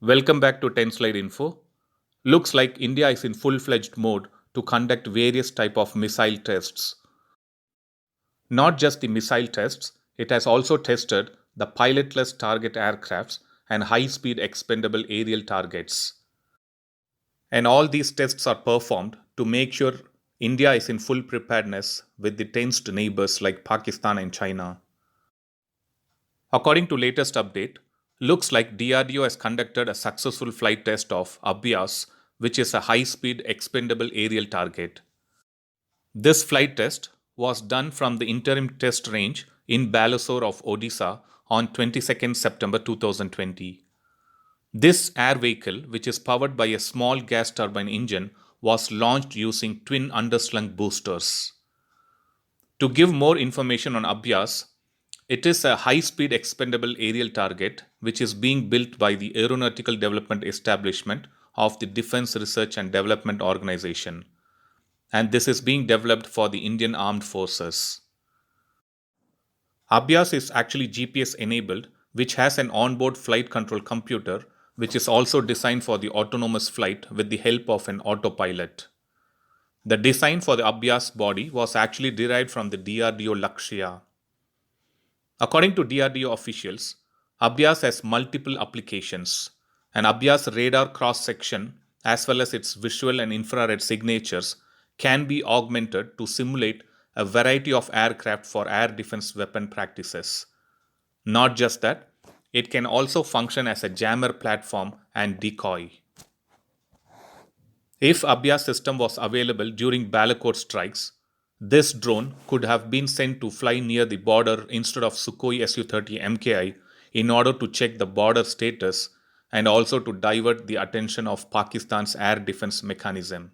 Welcome back to 10 Slide Info. Looks like India is in full-fledged mode to conduct various type of missile tests. Not just the missile tests, it has also tested the pilotless target aircrafts and high-speed expendable aerial targets. And all these tests are performed to make sure India is in full preparedness with the tensed neighbors like Pakistan and China. According to latest update, looks like DRDO has conducted a successful flight test of Abhyas, which is a high-speed expendable aerial target. This flight test was done from the interim test range in Balasore of Odisha on 22nd September 2020. This air vehicle, which is powered by a small gas turbine engine, was launched using twin underslung boosters. To give more information on Abhyas, it is a high speed expendable aerial target which is being built by the Aeronautical Development Establishment of the Defense Research and Development Organization. And this is being developed for the Indian Armed Forces. Abhyas is actually GPS enabled, which has an onboard flight control computer, which is also designed for the autonomous flight with the help of an autopilot. The design for the Abhyas body was actually derived from the DRDO Lakshya. According to DRDO officials, Abhyas has multiple applications. An Abhyas radar cross section, as well as its visual and infrared signatures, can be augmented to simulate a variety of aircraft for air defense weapon practices. Not just that, it can also function as a jammer platform and decoy. If Abhyas system was available during Balakot strikes, this drone could have been sent to fly near the border instead of Sukhoi Su-30 MKI in order to check the border status and also to divert the attention of Pakistan's air defense mechanism.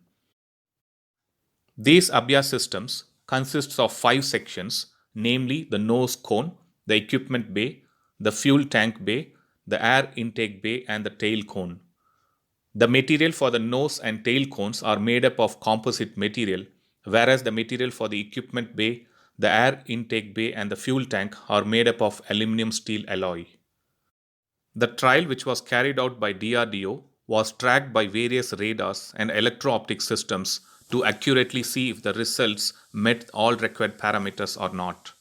These Abhyas systems consists of 5 sections, namely the nose cone, the equipment bay, the fuel tank bay, the air intake bay, and the tail cone. The material for the nose and tail cones are made up of composite material, whereas the material for the equipment bay, the air intake bay, and the fuel tank are made up of aluminum steel alloy. The trial, which was carried out by DRDO, was tracked by various radars and electro-optic systems to accurately see if the results met all required parameters or not.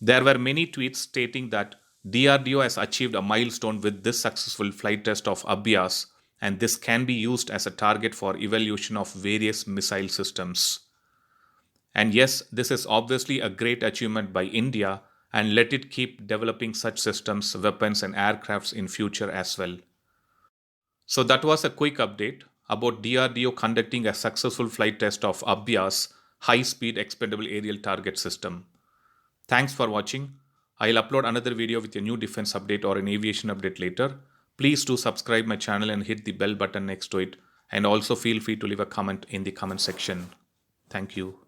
There were many tweets stating that DRDO has achieved a milestone with this successful flight test of Abhyas, and this can be used as a target for evaluation of various missile systems. And yes, this is obviously a great achievement by India, and let it keep developing such systems, weapons, and aircrafts in future as well. So that was a quick update about DRDO conducting a successful flight test of Abhyas high-speed expendable aerial target system. Thanks for watching. I'll upload another video with a new defense update or an aviation update later. Please do subscribe my channel and hit the bell button next to it, and also feel free to leave a comment in the comment section. Thank you.